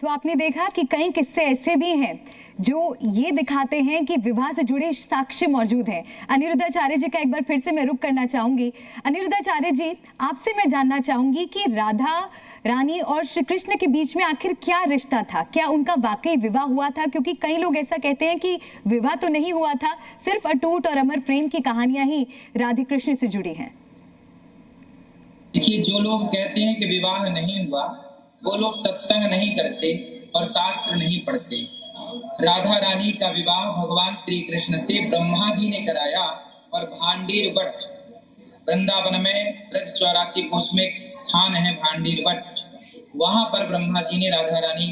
तो आपने देखा कि कई किस्से ऐसे भी हैं जो ये दिखाते हैं कि विवाह से जुड़े साक्ष्य मौजूद हैं। अनिरुद्धाचार्य जी का एक बार फिर से मैं रुख करना चाहूंगी। अनिरुद्धाचार्य जी, आपसे मैं जानना चाहूंगी कि राधा रानी और श्री कृष्ण के बीच में आखिर क्या रिश्ता था? क्या उनका वाकई विवाह हुआ था? क्योंकि कई लोग ऐसा कहते हैं कि विवाह तो नहीं हुआ था, सिर्फ अटूट और अमर प्रेम की कहानियां ही राधे कृष्ण से जुड़ी हैं। देखिए, जो लोग कहते हैं कि विवाह नहीं हुआ वो लोग सत्संग नहीं करते और शास्त्र नहीं पढ़ते। राधा रानी का विवाह भगवान श्री कृष्ण से ब्रह्मा जी ने कराया और भांडीर वट, वृंदावन में ब्रज 84 कोस में एक स्थान है भांडीर वट, वहां पर ब्रह्मा जी ने राधा रानी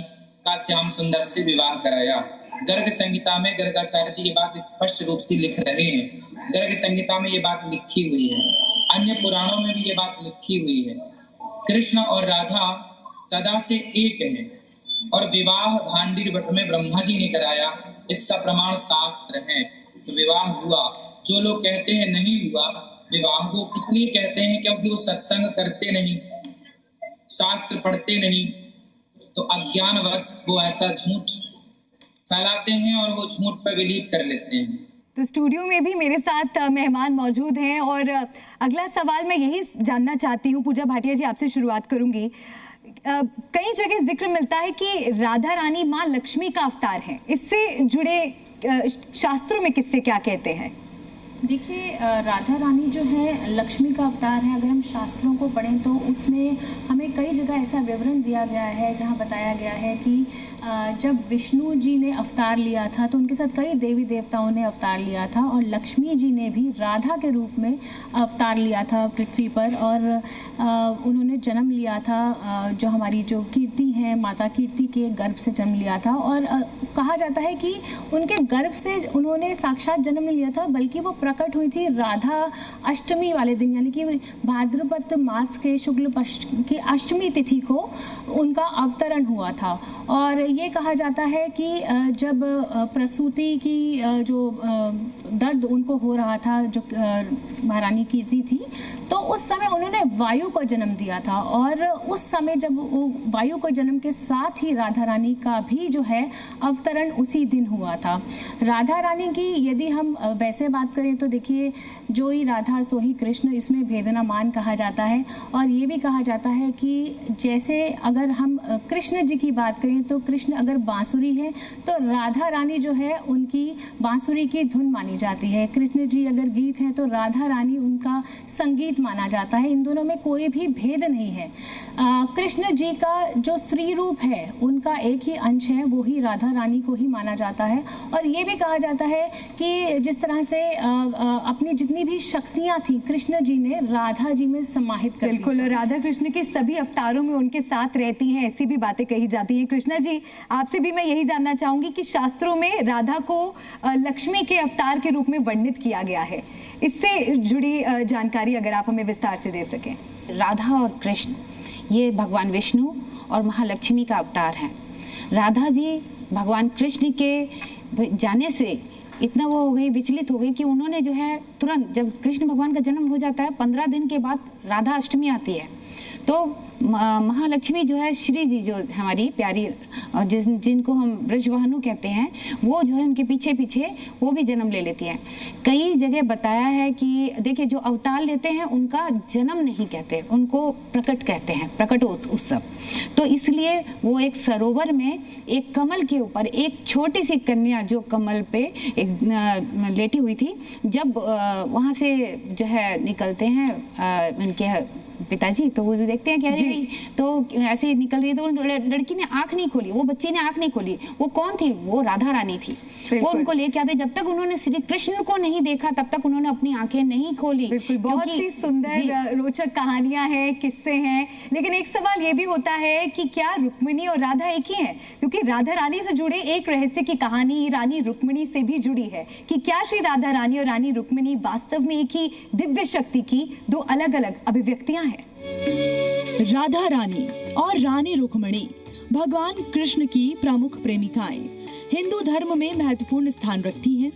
का श्याम सुंदर से विवाह कराया। गर्ग संहिता में गर्गाचार्य जी ये बात स्पष्ट रूप से लिख रहे हैं। गर्ग संहिता में ये बात लिखी हुई है, अन्य पुराणों में भी ये बात लिखी हुई है। कृष्ण और राधा सदा से एक है और विवाह भांडीर वट में ब्रह्मा जी ने कराया, इसका प्रमाण शास्त्र है। तो विवाह हुआ। जो लोग कहते हैं नहीं हुआ विवाह, वो इसलिए कहते हैं क्योंकि वो सत्संग करते नहीं, शास्त्र पढ़ते नहीं, तो अज्ञानवश वो ऐसा झूठ फैलाते हैं और वो झूठ पर बिलीव कर लेते हैं। तो स्टूडियो में भी मेरे साथ मेहमान मौजूद हैं और अगला सवाल मैं यही जानना चाहती हूँ। पूजा भाटिया जी, आपसे शुरुआत करूंगी। कई जगह जिक्र मिलता है कि राधा रानी माँ लक्ष्मी का अवतार है, इससे जुड़े शास्त्रों में किससे क्या कहते हैं? देखिए, राधा रानी जो है लक्ष्मी का अवतार है। अगर हम शास्त्रों को पढ़ें तो उसमें हमें कई जगह ऐसा विवरण दिया गया है जहाँ बताया गया है कि जब विष्णु जी ने अवतार लिया था तो उनके साथ कई देवी देवताओं ने अवतार लिया था और लक्ष्मी जी ने भी राधा के रूप में अवतार लिया था पृथ्वी पर और उन्होंने जन्म लिया था। जो हमारी जो कीर्ति है, माता कीर्ति के गर्भ से जन्म लिया था और कहा जाता है कि उनके गर्भ से उन्होंने साक्षात जन्म नहीं लिया था, बल्कि वो प्रकट हुई थी राधा अष्टमी वाले दिन, यानी कि भाद्रपद मास के शुक्ल पक्ष की अष्टमी तिथि को उनका अवतरण हुआ था। और ये कहा जाता है कि जब प्रसूति की जो दर्द उनको हो रहा था, जो महारानी कीर्ति थी, तो उस समय उन्होंने वायु को जन्म दिया था और उस समय जब वो वायु को जन्म के साथ ही राधा रानी का भी जो है अवतरण उसी दिन हुआ था। राधा रानी की यदि हम वैसे बात करें तो देखिए, जो ही राधा सो ही कृष्ण, इसमें भेदनामान कहा जाता है। और ये भी कहा जाता है कि जैसे अगर हम कृष्ण जी की बात करें तो कृष्ण अगर बांसुरी है तो राधा रानी जो है उनकी बांसुरी की धुन मानी जाती है। कृष्ण जी अगर गीत हैं तो राधा रानी उनका संगीत माना जाता है। इन दोनों में कोई भी भेद नहीं है। कृष्ण जी का जो स्त्री रूप है उनका एक ही अंश है, वो ही राधा रानी को ही माना जाता है। और ये भी कहा जाता है कि जिस तरह से अपनी जितनी भी शक्तियां थी कृष्ण जी ने राधा जी में समाहित कर दी। बिल्कुल, राधा कृष्ण के सभी अवतारों में उनके साथ रहती हैं, ऐसी भी बातें कही जाती हैं। कृष्णा जी, आपसे भी मैं यही जानना चाहूंगी कि शास्त्रों में राधा को लक्ष्मी के अवतार के रूप में वर्णित किया गया है, इससे जुड़ी जानकारी अगर आप हमें विस्तार से दे सकें। राधा और कृष्ण ये भगवान विष्णु और महालक्ष्मी का अवतार हैं। राधा जी भगवान कृष्ण के जाने से इतना वो हो गई, विचलित हो गई कि उन्होंने जो है तुरंत, जब कृष्ण भगवान का जन्म हो जाता है 15 दिन के बाद राधा अष्टमी आती है, तो महालक्ष्मी जो है, श्री जी जो हमारी प्यारी जिनको हम ब्रजवाहनु कहते हैं, वो जो है उनके पीछे पीछे वो भी जन्म ले लेती हैं। कई जगह बताया है कि देखिए, जो अवतार लेते हैं उनका जन्म नहीं कहते, उनको प्रकट कहते हैं, प्रकट उत्सव। तो इसलिए वो एक सरोवर में एक कमल के ऊपर एक छोटी सी कन्या जो कमल पे एक लेटी हुई थी, जब वहाँ से जो है निकलते हैं उनके पिताजी, तो वो देखते हैं कि अरे तो ऐसे निकल रही है, तो लड़की ने आंख नहीं खोली, वो बच्ची ने आंख नहीं खोली। वो कौन थी? वो राधा रानी थी। वो उनको लेके आते, जब तक उन्होंने श्री कृष्ण को नहीं देखा तब तक उन्होंने अपनी आंखें नहीं खोली। बिल्कुल, बहुत ही सुंदर रोचक कहानियां हैं, किस्से हैं। लेकिन एक सवाल ये भी होता है कि क्या रुक्मिणी और राधा एक ही हैं? क्योंकि राधा रानी से जुड़े एक रहस्य की कहानी रानी रुक्मिणी से भी जुड़ी है कि क्या श्री राधा रानी और रानी रुक्मिणी वास्तव में एक ही दिव्य शक्ति की दो अलग अलग अभिव्यक्तियां हैं? राधा रानी और रानी रुक्मिणी भगवान कृष्ण की प्रमुख प्रेमिकाएं। हिंदू धर्म में महत्वपूर्ण स्थान रखती हैं।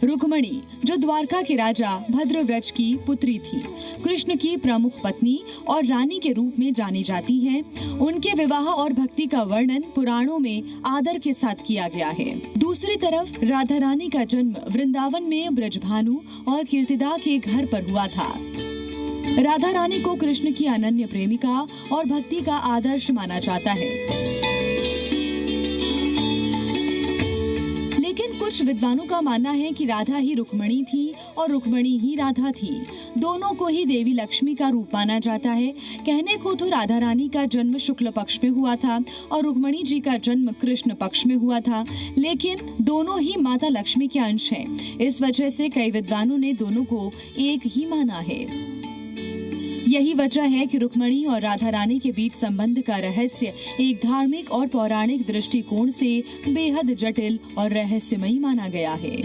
रुक्मणी जो द्वारका के राजा भद्रव्रज की पुत्री थी, कृष्ण की प्रमुख पत्नी और रानी के रूप में जानी जाती हैं। उनके विवाह और भक्ति का वर्णन पुराणों में आदर के साथ किया गया है। दूसरी तरफ राधा रानी का जन्म वृंदावन में ब्रजभानु और कीर्तिदा के घर पर हुआ था। राधा रानी को कृष्ण की अनन्य प्रेमिका और भक्ति का आदर्श माना जाता है। लेकिन कुछ विद्वानों का मानना है कि राधा ही रुक्मणी थी और रुक्मणी ही राधा थी। दोनों को ही देवी लक्ष्मी का रूप माना जाता है। कहने को तो राधा रानी का जन्म शुक्ल पक्ष में हुआ था और रुक्मणी जी का जन्म कृष्ण पक्ष में हुआ था, लेकिन दोनों ही माता लक्ष्मी के अंश हैं। इस वजह से कई विद्वानों ने दोनों को एक ही माना है। यही वजह है कि रुक्मणी और राधा रानी के बीच संबंध का रहस्य एक धार्मिक और पौराणिक दृष्टिकोण से बेहद जटिल और रहस्यमयी माना गया है।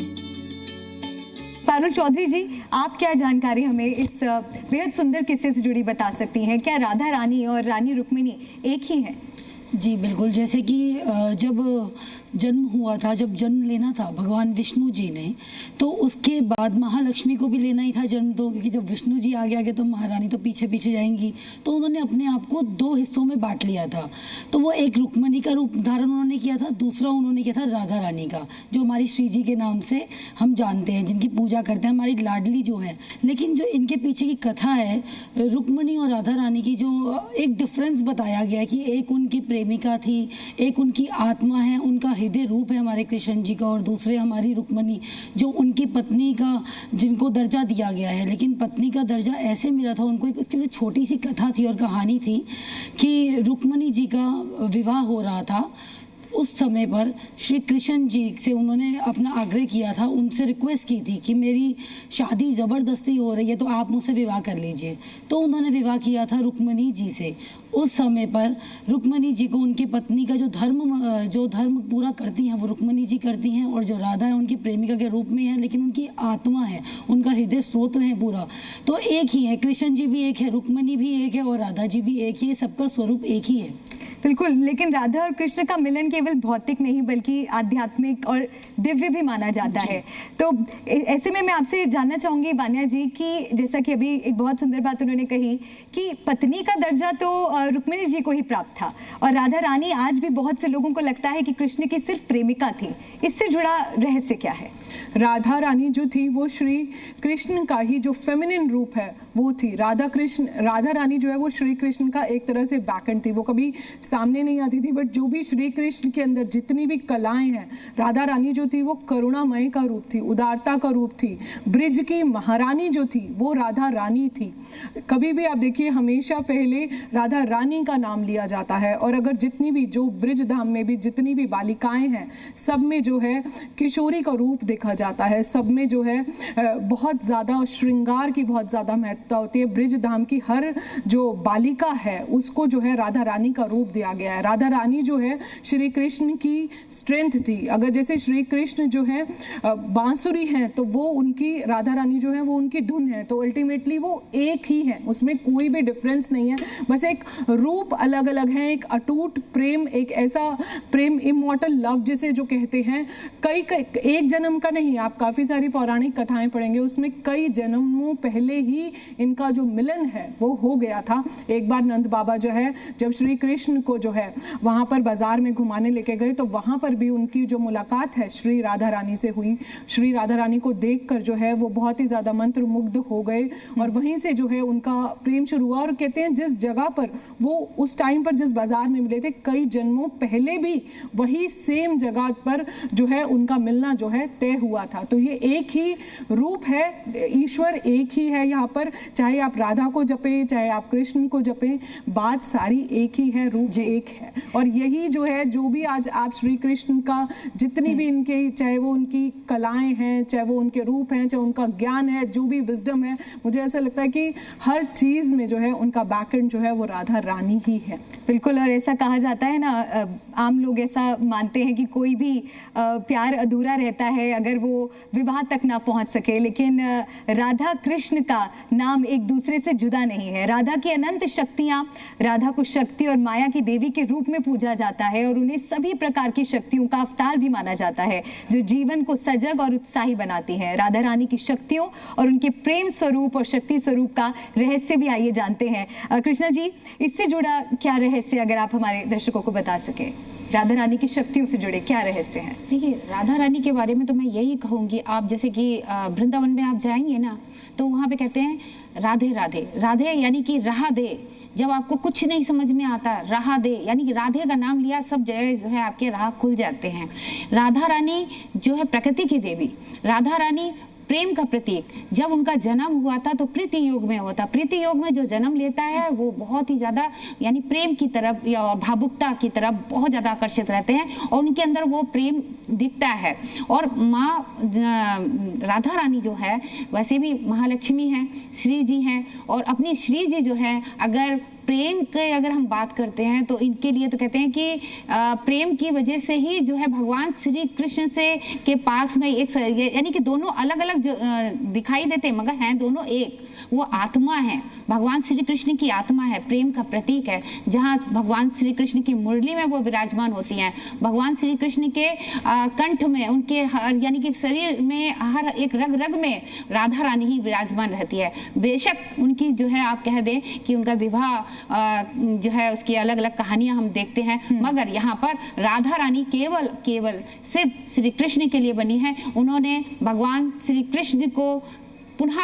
पारुल चौधरी जी, आप क्या जानकारी हमें इस बेहद सुंदर किस्से से जुड़ी बता सकती हैं? क्या राधा रानी और रानी रुक्मिणी एक ही हैं? जी बिल्कुल, जैसे कि जब जन्म हुआ था, जब जन्म लेना था भगवान विष्णु जी ने, तो उसके बाद महालक्ष्मी को भी लेना ही था जन्म, तो क्योंकि जब विष्णु जी आगे आगे तो महारानी तो पीछे पीछे जाएंगी, तो उन्होंने अपने आप को दो हिस्सों में बांट लिया था। तो वो एक रुक्मणी का रूप धारण उन्होंने किया था, दूसरा उन्होंने किया था राधा रानी का, जो हमारी श्री जी के नाम से हम जानते हैं, जिनकी पूजा करते हैं, हमारी लाडली जो है। लेकिन जो इनके पीछे की कथा है रुक्मणी और राधा रानी की, जो एक डिफरेंस बताया गया कि एक उनकी प्रेमिका थी, एक उनकी आत्मा है, उनका हृदय रूप है हमारे कृष्ण जी का, और दूसरे हमारी रुक्मणी जो उनकी पत्नी का, जिनको दर्जा दिया गया है, लेकिन पत्नी का दर्जा ऐसे मिला था उनको। एक उसकी छोटी सी कथा थी और कहानी थी कि रुक्मणी जी का विवाह हो रहा था। उस समय पर श्री कृष्ण जी से उन्होंने अपना आग्रह किया था, उनसे रिक्वेस्ट की थी कि मेरी शादी ज़बरदस्ती हो रही है तो आप मुझसे विवाह कर लीजिए। तो उन्होंने विवाह किया था रुक्मणी जी से। उस समय पर रुक्मणी जी को उनकी पत्नी का जो धर्म पूरा करती हैं वो रुक्मणी जी करती हैं, और जो राधा है उनकी प्रेमिका के रूप में है, लेकिन उनकी आत्मा है, उनका हृदय स्रोत है पूरा, तो एक ही है। कृष्ण जी भी एक है, रुक्मणी भी एक है और राधा जी भी एक ही है, सबका स्वरूप एक ही है। बिल्कुल, लेकिन राधा और कृष्ण का मिलन केवल भौतिक नहीं बल्कि आध्यात्मिक और दिव्य भी माना जाता है। तो ऐसे में मैं आपसे जानना चाहूंगी वान्या जी कि जैसा कि अभी एक बहुत सुंदर बात उन्होंने कही कि पत्नी का दर्जा तो रुक्मिणी जी को ही प्राप्त था, और राधा रानी आज भी बहुत से लोगों को लगता है कि कृष्ण की सिर्फ प्रेमिका थी। इससे जुड़ा रहस्य क्या है? राधा रानी जो थी वो श्री कृष्ण का ही जो फेमिनिन रूप है वो थी। राधा रानी जो है वो श्री कृष्ण का एक तरह से बैकएंड थी। वो कभी सामने नहीं आती थी, बट जो भी श्री कृष्ण के अंदर जितनी भी कलाएं हैं, राधा रानी जो थी वो करुणामय का रूप थी, उदारता का रूप थी। ब्रिज की महारानी जो थी वो राधा रानी थी। कभी भी आप देखिए, हमेशा पहले राधा रानी का नाम लिया जाता है। और अगर जितनी भी जो ब्रिज धाम में भी जितनी भी बालिकाएं हैं, सब में जो है किशोरी का रूप देखा जाता है। सब में जो है बहुत ज़्यादा श्रृंगार की बहुत ज़्यादा महत्ता होती है। ब्रिज धाम की हर जो बालिका है उसको जो है राधा रानी का रूप दिया गया है। राधा रानी जो है श्री कृष्ण की स्ट्रेंथ थी। अगर जैसे श्री कृष्ण जो है बांसुरी हैं, तो वो उनकी राधा रानी जो है वो उनकी धुन है। तो अल्टीमेटली वो एक ही है, उसमें कोई भी डिफरेंस नहीं है, बस एक रूप अलग अलग है। एक अटूट प्रेम, एक ऐसा प्रेम, इमॉर्टल लव जिसे जो कहते हैं, कई एक जन्म का नहीं। आप काफ़ी सारी पौराणिक कथाएं पढ़ेंगे, उसमें कई जन्मों पहले ही इनका जो मिलन है वो हो गया था। एक बार नंद बाबा जो है जब श्री कृष्ण को जो है वहाँ पर बाजार में घुमाने लेके गए, तो वहाँ पर भी उनकी जो मुलाकात है श्री राधा रानी से हुई। श्री राधा रानी को देखकर जो है वो बहुत ही ज़्यादा मंत्रमुग्ध हो गए, और वहीं से जो है उनका प्रेम शुरू हुआ। और कहते हैं जिस जगह पर वो उस टाइम पर जिस बाजार में मिले थे, कई जन्मों पहले भी वही सेम जगह पर जो है उनका मिलना जो है तय हुआ था। तो ये एक ही रूप है, ईश्वर एक ही है यहाँ पर। चाहे आप राधा को जपें, चाहे आप कृष्ण को जपें, बात सारी एक ही है, रूप एक है। और यही जो है, जो भी आज आप श्री कृष्ण का जितनी भी इनके उनके, चाहे वो उनकी कलाएं हैं, चाहे वो उनके रूप हैं, चाहे उनका ज्ञान है, जो भी विजडम है, मुझे ऐसा लगता है कि हर चीज़ में जो है उनका बैकएंड जो है वो राधा रानी ही है। बिल्कुल, और ऐसा कहा जाता है ना, आम लोग ऐसा मानते हैं कि कोई भी प्यार अधूरा रहता है अगर वो विवाह तक ना पहुंच सके, लेकिन राधा कृष्ण का नाम एक दूसरे से जुदा नहीं है। राधा की अनंत शक्तियां, राधा को शक्ति और माया की देवी के रूप में पूजा जाता है और उन्हें सभी प्रकार की शक्तियों का अवतार भी माना जाता है जो जीवन को सजग और उत्साही बनाती हैं। राधा रानी की शक्तियों और उनके प्रेम स्वरूप और शक्ति स्वरूप का रहस्य भी आइए जानते हैं। कृष्णा जी, इससे जुड़ा क्या रहस्य अगर आप हमारे दर्शकों को बता सके, राधा रानी की शक्तियों से जुड़े क्या रहस्य हैं? देखिए, राधा रानी के बारे में तो मैं यही कहूँगी, आप जैसे कि वृंदावन में आप जाएंगे ना तो वहाँ पे कहते हैं राधे राधे, राधे यानी कि राह दे। जब आपको कुछ नहीं समझ में आता, राह दे यानी कि राधे का नाम लिया, सब जगह जो है आपके राह खुल जाते हैं। राधा रानी जो है प्रकृति की देवी, राधा रानी प्रेम का प्रतीक। जब उनका जन्म हुआ था तो प्रीति योग में हुआ था। प्रीति योग में जो जन्म लेता है वो बहुत ही ज़्यादा यानी प्रेम की तरफ या भावुकता की तरफ बहुत ज़्यादा आकर्षित रहते हैं और उनके अंदर वो प्रेम दिखता है। और माँ राधा रानी जो है वैसे भी महालक्ष्मी हैं, श्री जी हैं, और अपनी श्री जी जो है अगर प्रेम के अगर हम बात करते हैं तो इनके लिए तो कहते हैं कि प्रेम की वजह से ही जो है भगवान श्री कृष्ण से के पास में एक यानी कि दोनों अलग अलग दिखाई देते हैं मगर हैं दोनों एक। वो आत्मा है, भगवान श्री कृष्ण की आत्मा है, प्रेम का प्रतीक है। जहाँ भगवान श्री कृष्ण की मुरली में वो विराजमान होती हैं, भगवान श्री कृष्ण के कंठ में, उनके यानी कि शरीर में हर एक रग रग में राधा रानी ही विराजमान रहती है। बेशक उनकी जो है आप कह दें कि उनका विवाह जो है उसकी अलग अलग कहानियां हम देखते हैं, मगर यहाँ पर राधा रानी केवल सिर्फ श्री कृष्ण के लिए बनी है। उन्होंने भगवान श्री कृष्ण को पुनः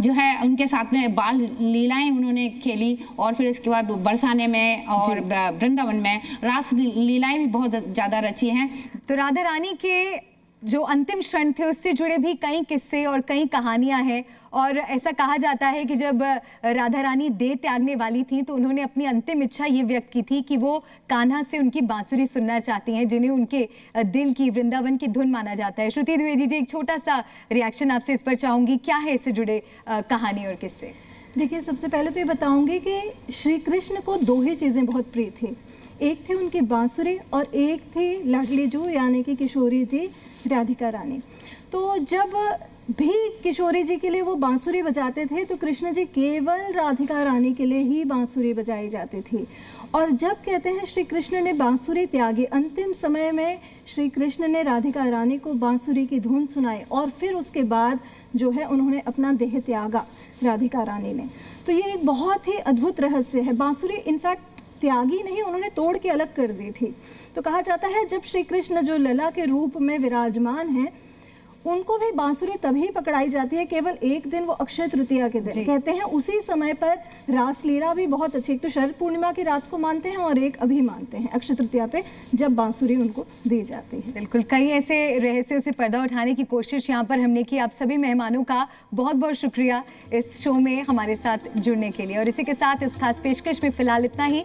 जो है उनके साथ में बाल लीलाएं उन्होंने खेली और फिर इसके बाद बरसाने में और वृंदावन में रास लीलाएं भी बहुत ज़्यादा रची हैं। तो राधा रानी के जो अंतिम क्षण थे उससे जुड़े भी कई किस्से और कई कहानियां हैं, और ऐसा कहा जाता है कि जब राधा रानी देह त्यागने वाली थी तो उन्होंने अपनी अंतिम इच्छा ये व्यक्त की थी कि वो कान्हा से उनकी बांसुरी सुनना चाहती हैं, जिन्हें उनके दिल की, वृंदावन की धुन माना जाता है। श्रुति द्विवेदी जी, एक छोटा सा रिएक्शन आपसे इस पर चाहूंगी, क्या है इससे जुड़े कहानी और किस्से? देखिए, सबसे पहले तो ये बताऊंगी कि श्री कृष्ण को दो ही चीज़ें बहुत प्रिय थी। एक थे उनकी बांसुरी और एक थी लाडली जो यानी कि किशोरी जी राधिका रानी। तो जब भी किशोरी जी के लिए वो बांसुरी बजाते थे तो कृष्ण जी केवल राधिका रानी के लिए ही बांसुरी बजाई जाती थी। और जब कहते हैं श्री कृष्ण ने बांसुरी त्यागी, अंतिम समय में श्री कृष्ण ने राधिका रानी को बांसुरी की धुन सुनाई और फिर उसके बाद जो है उन्होंने अपना देह त्यागा राधिका रानी ने। तो ये एक बहुत ही अद्भुत रहस्य है। बांसुरी इनफैक्ट त्यागी नहीं, उन्होंने तोड़ के अलग कर दी थी। तो कहा जाता है जब श्री कृष्ण जो लला के रूप में विराजमान हैं उनको भी बांसुरी तभी पकड़ाई जाती है केवल एक दिन, वो अक्षय तृतीया के दिन कहते हैं। उसी समय पर रासलीला भी बहुत अच्छी, एक तो शरद पूर्णिमा की रात को मानते हैं और एक अभी मानते हैं अक्षय तृतीया पे जब बांसुरी उनको दी जाती है। बिल्कुल, कई ऐसे रहस्यों से पर्दा उठाने की कोशिश यहाँ पर हमने की। आप सभी मेहमानों का बहुत बहुत शुक्रिया इस शो में हमारे साथ जुड़ने के लिए, और इसी के साथ इस खास पेशकश में फिलहाल इतना ही।